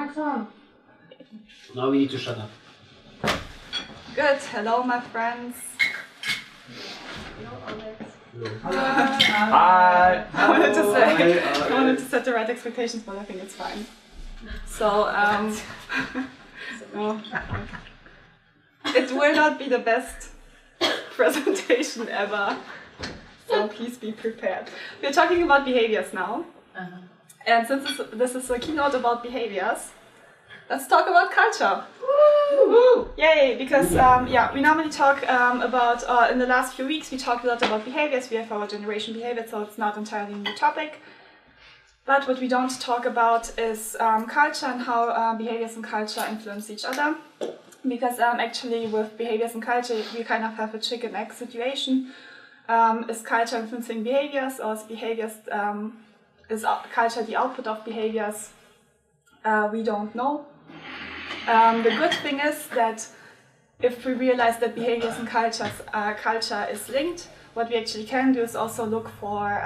Mic's on. Now we need to shut up. Good. Hello, my friends. Hi. I wanted to set the right expectations, but I think it's fine. So, no. It will not be the best presentation ever. So please be prepared. We're talking about behaviors now. And since this is a keynote about behaviors, let's talk about culture. Woo! Yay! Because we normally talk about, in the last few weeks we talked a lot about behaviors. We have our generation behavior, so it's not entirely a new topic. But what we don't talk about is culture and how behaviors and culture influence each other. Because actually with behaviors and culture we kind of have a chicken egg situation. Is culture influencing behaviors, or is culture the output of behaviors? We don't know. The good thing is that if we realize that behaviors and culture is linked, what we actually can do is also look for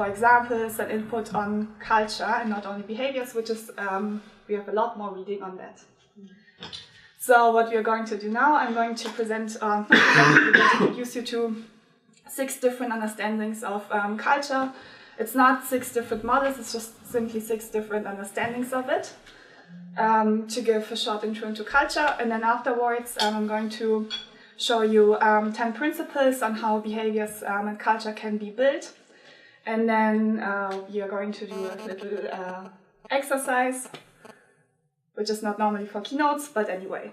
examples and input on culture and not only behaviors, which is we have a lot more reading on that. So what we are going to do now, I'm going to introduce you to 6 different understandings of culture. It's not 6 different models, it's just simply 6 different understandings of it. To give a short intro into culture, and then afterwards I'm going to show you 10 principles on how behaviors and culture can be built. And then we are going to do a little exercise, which is not normally for keynotes, but anyway,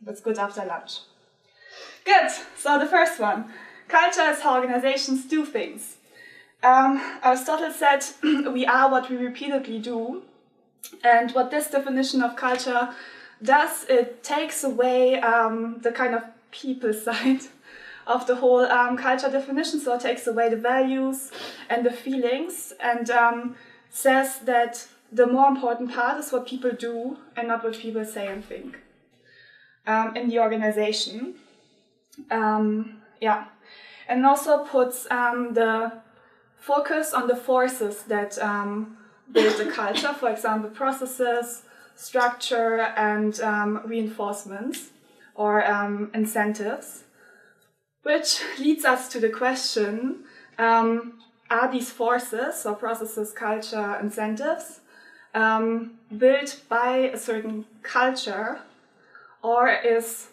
that's good after lunch. Good, so the first one. Culture is how organizations do things. Aristotle said, we are what we repeatedly do. And what this definition of culture does, it takes away the kind of people side of the whole culture definition. So it takes away the values and the feelings and says that the more important part is what people do and not what people say and think in the organization. And also puts the focus on the forces that build the culture, for example, processes, structure, and reinforcements or incentives, which leads us to the question, are these forces, or processes, culture, incentives, built by a certain culture, or is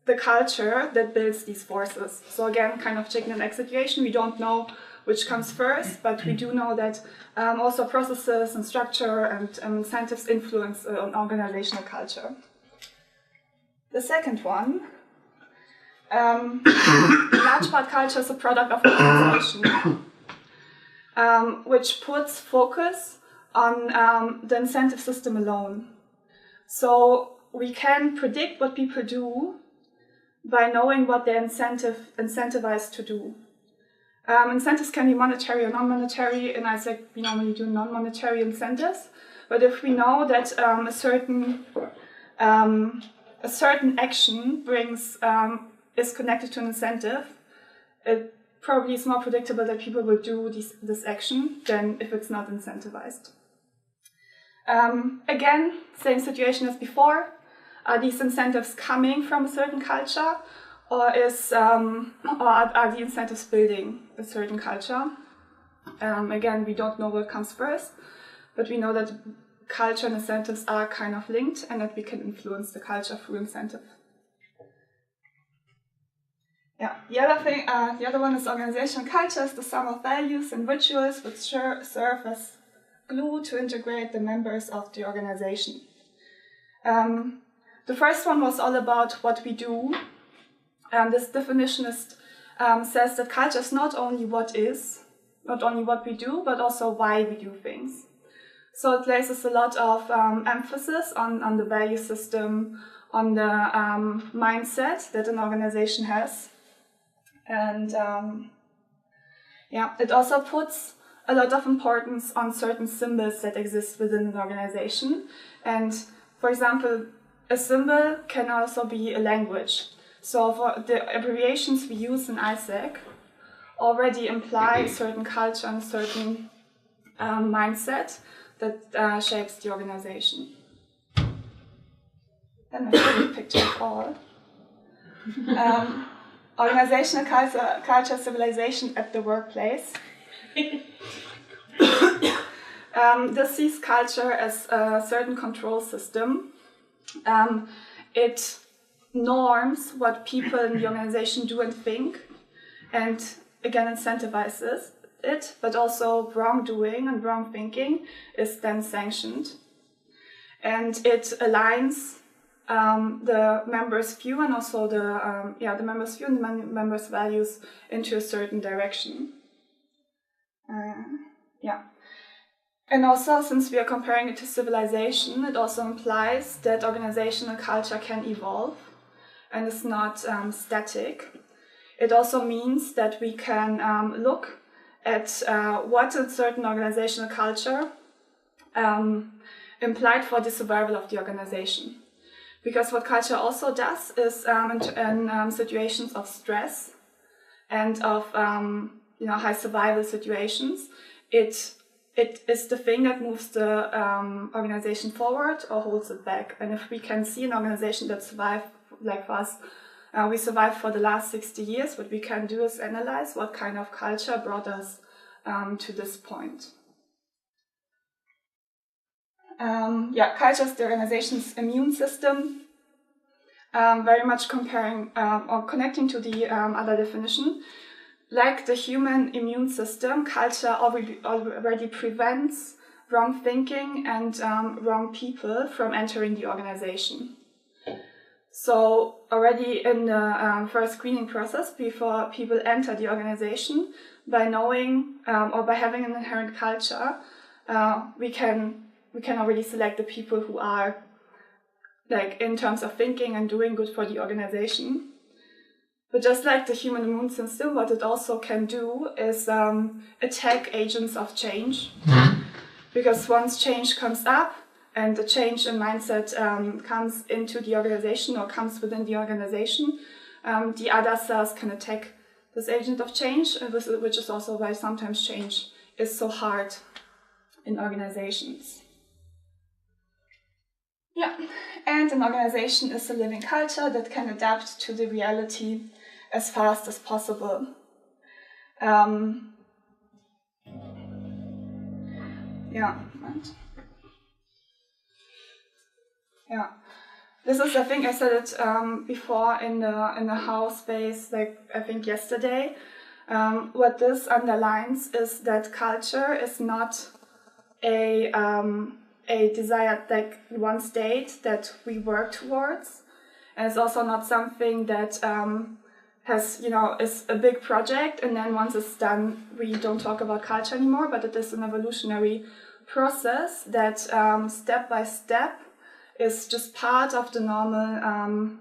the culture that builds these forces? So again, kind of chicken and egg situation. We don't know which comes first, but we do know that also processes and structure and incentives influence organizational culture. The second one, in large part culture is a product of organization, which puts focus on the incentive system alone. So we can predict what people do by knowing what they're incentivized to do. Incentives can be monetary or non-monetary. In ISAC, we normally do non-monetary incentives. But if we know that a certain action is connected to an incentive, it probably is more predictable that people will do this action than if it's not incentivized. Again, same situation as before. Are these incentives coming from a certain culture, or are the incentives building a certain culture? Again, we don't know what comes first, but we know that culture and incentives are kind of linked and that we can influence the culture through incentive. Yeah, the other one is organizational culture, is the sum of values and rituals which serve as glue to integrate the members of the organization. The first one was all about what we do. This definition says that culture is not only what we do, but also why we do things. So it places a lot of emphasis on the value system, on the mindset that an organization has. And it also puts a lot of importance on certain symbols that exist within an organization. And for example, a symbol can also be a language. So for the abbreviations we use in ISAC already imply a certain culture and a certain mindset. that shapes the organization. Then a favorite picture of all. Organizational culture, civilization at the workplace. This sees culture as a certain control system. It norms what people in the organization do and think, and again incentivizes it, but also wrongdoing and wrong thinking is then sanctioned. And it aligns the members' view and also the members' view and the members' values into a certain direction. And also, since we are comparing it to civilization, it also implies that organizational culture can evolve and is not static. It also means that we can look at what a certain organizational culture implied for the survival of the organization. Because what culture also does is in situations of stress and of high survival situations, it is the thing that moves the organization forward or holds it back. And if we can see an organization that survived, like us, we survived for the last 60 years, what we can do is analyze what kind of culture brought us to this point. Culture is the organization's immune system, very much comparing or connecting to the other definition. Like the human immune system, culture already prevents wrong thinking and wrong people from entering the organization. So already in the first screening process, before people enter the organization, by knowing or by having an inherent culture, we can already select the people who are, like, in terms of thinking and doing good for the organization. But just like the human immune system, what it also can do is attack agents of change. Because once change comes up and the change in mindset comes into the organization or comes within the organization, the other cells can attack this agent of change, which is also why sometimes change is so hard in organizations. And an organization is a living culture that can adapt to the reality as fast as possible. This is, I think I said it before in the house space, like I think yesterday. What this underlines is that culture is not a desired, like, one state that we work towards, and it's also not something that is a big project, and then once it's done, we don't talk about culture anymore, but it is an evolutionary process that step by step is just part of the normal,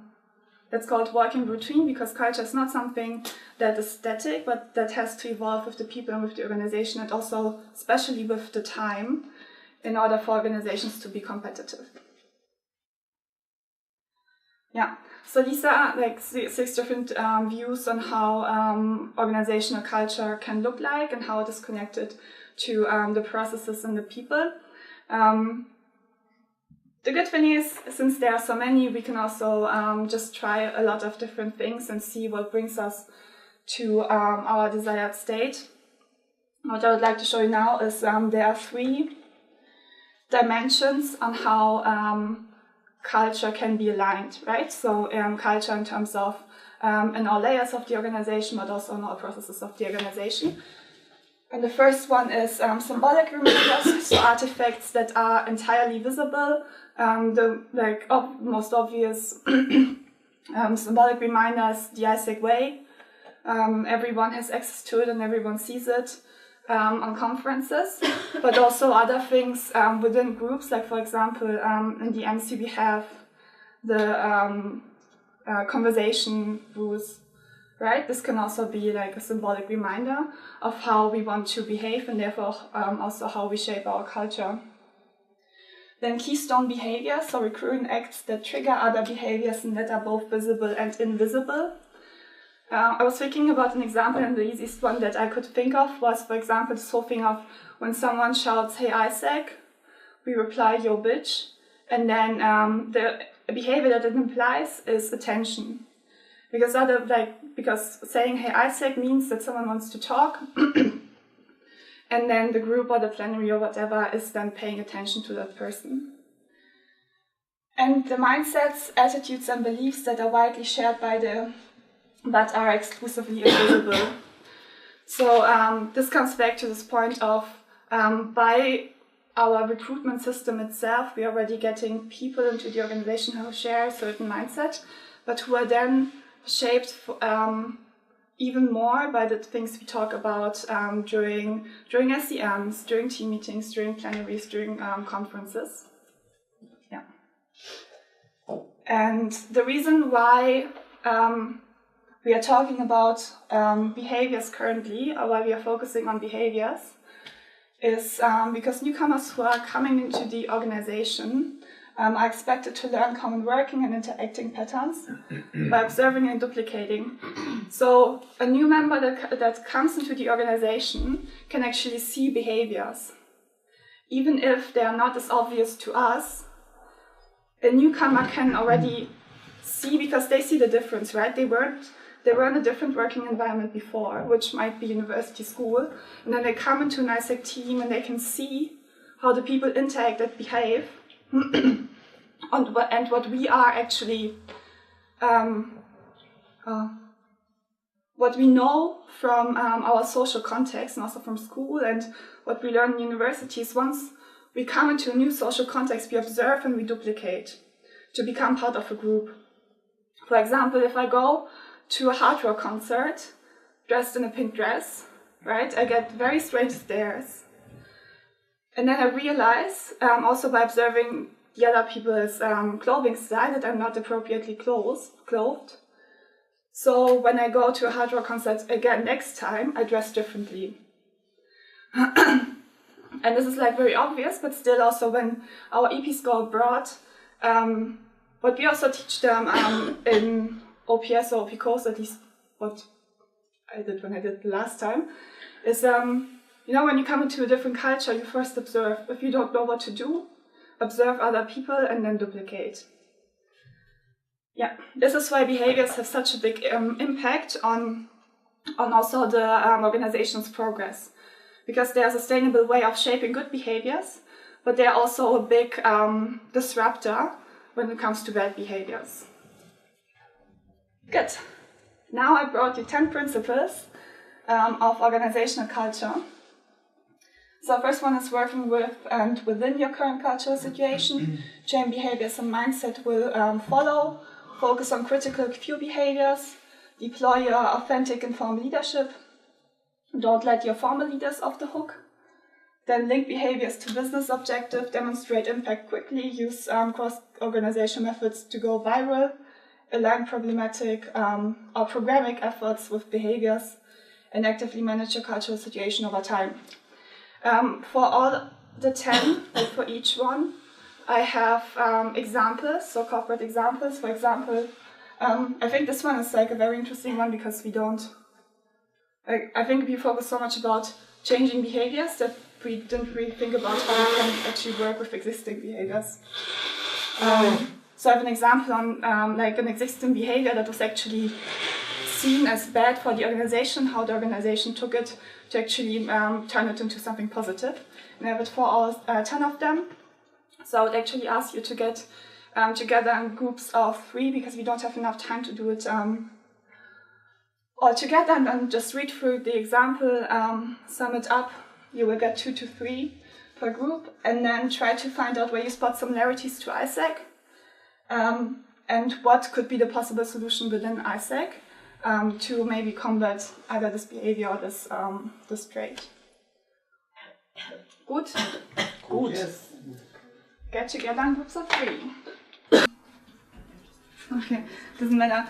that's called working routine, because culture is not something that is static, but that has to evolve with the people and with the organization, and also especially with the time, in order for organizations to be competitive. So these are like 6 different views on how organizational culture can look like and how it is connected to the processes and the people. The good thing is, since there are so many, we can also just try a lot of different things and see what brings us to our desired state. What I would like to show you now is there are 3 dimensions on how culture can be aligned, right? So culture in terms of in all layers of the organization, but also in all processes of the organization. And the first one is symbolic reminders, so artifacts that are entirely visible. The most obvious symbolic reminders, the Isaac Way. Everyone has access to it and everyone sees it on conferences, but also other things within groups, like for example in the MC we have the conversation rules, right? This can also be like a symbolic reminder of how we want to behave and therefore also how we shape our culture. Then keystone behaviors, so recurrent acts that trigger other behaviors and that are both visible and invisible. I was thinking about an example, and the easiest one that I could think of was, for example, this whole thing of when someone shouts, "Hey Isaac," we reply yo bitch, and then the behavior that it implies is attention. Because saying hey Isaac means that someone wants to talk, and then the group or the plenary or whatever is then paying attention to that person. And the mindsets, attitudes and beliefs that are widely shared but are exclusively invisible. So this comes back to this point of by our recruitment system itself, we are already getting people into the organization who share a certain mindset, but who are then shaped even more by the things we talk about during SEMs, during team meetings, during plenaries, during conferences. Yeah. And the reason why we are talking about behaviors currently, or why we are focusing on behaviors, is because newcomers who are coming into the organization are expected to learn common working and interacting patterns by observing and duplicating. So a new member that comes into the organization can actually see behaviors. Even if they are not as obvious to us, a newcomer can already see, because they see the difference, right? They were in a different working environment before, which might be university, school, and then they come into an ISEC team and they can see how the people interact and behave, and what we are actually, what we know from our social context and also from school, and what we learn in universities. Once we come into a new social context, we observe and we duplicate to become part of a group. For example, if I go to a hard rock concert dressed in a pink dress, right, I get very strange stares. And then I realize, also by observing the other people's clothing style, that I'm not appropriately clothed. So when I go to a hard rock concert again next time, I dress differently. And this is like very obvious, but still also when our EPs go abroad, what we also teach them in OPS or OP course, at least what I did when I did the last time, is when you come into a different culture, you first observe. If you don't know what to do, observe other people and then duplicate. Yeah, this is why behaviors have such a big impact on also the organization's progress, because they're a sustainable way of shaping good behaviors, but they're also a big disruptor when it comes to bad behaviors. Good. Now I brought you 10 principles of organizational culture. So first one is working with and within your current cultural situation. Change behaviors and mindset will follow. Focus on critical cue behaviors. Deploy your authentic informed leadership. Don't let your formal leaders off the hook. Then link behaviors to business objective. Demonstrate impact quickly. Use cross-organization methods to go viral. Align problematic or programmatic efforts with behaviors. And actively manage your cultural situation over time. For all the 10, like for each one, I have examples, so corporate examples. For example, I think this one is like a very interesting one because we don't, I think we focus so much about changing behaviors that we didn't really think about how we can actually work with existing behaviors. So I have an example on like an existing behavior that was actually seen as bad for the organization, how the organization took it to actually turn it into something positive. And I have it for all 10 of them. So I would actually ask you to get together in groups of 3 because we don't have enough time to do it all together, and then just read through the example, sum it up. You will get 2 to 3 per group, and then try to find out where you spot similarities to ISEC and what could be the possible solution within ISEC. To maybe combat either this behavior or this trait. Good? Good. Yes. Get together in groups of 3. Okay, doesn't matter.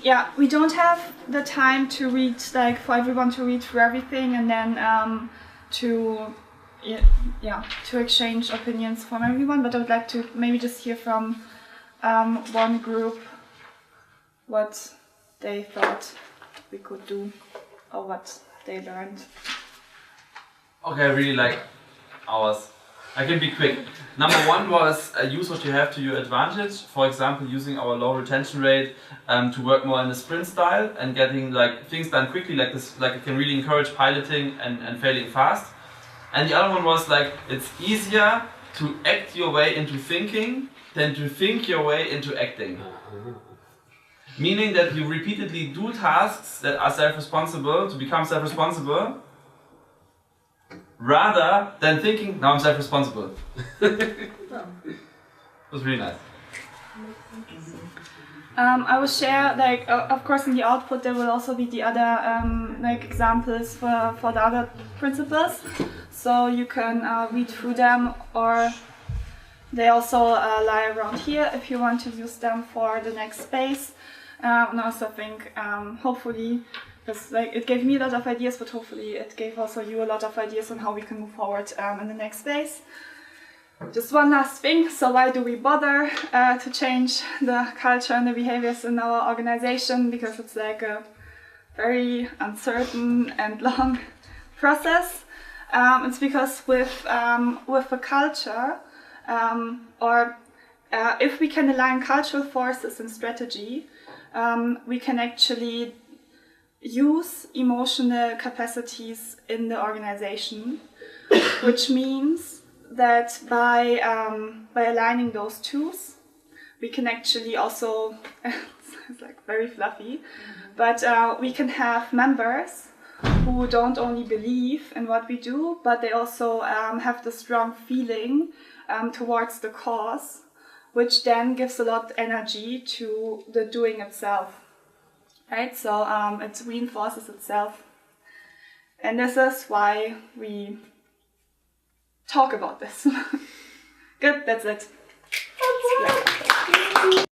Yeah, we don't have the time to read, like for everyone to read through everything and then to exchange opinions from everyone, but I would like to maybe just hear from one group what they thought we could do or what they learned. Okay, I really like ours. I can be quick. Number one was use what you have to your advantage. For example, using our low retention rate to work more in the sprint style and getting like things done quickly, like this. Like it can really encourage piloting and failing fast. And the other one was like it's easier to act your way into thinking than to think your way into acting. Meaning that you repeatedly do tasks that are self-responsible to become self-responsible, rather than thinking, now I'm self-responsible. It was really nice. I will share, like, of course in the output there will also be the other like examples for the other principles. So you can read through them, or they also lie around here if you want to use them for the next space. And I also think hopefully, because like it gave me a lot of ideas, but hopefully it gave also you a lot of ideas on how we can move forward in the next space. Just one last thing, so why do we bother to change the culture and the behaviors in our organization? Because it's like a very uncertain and long process. It's because with the culture, if we can align cultural forces and strategy, we can actually use emotional capacities in the organization, which means that by aligning those twos, we can actually also, it's like very fluffy, but we can have members who don't only believe in what we do, but they also have the strong feeling towards the cause, which then gives a lot of energy to the doing itself. Right, so it reinforces itself. And this is why we talk about this. Good, that's it.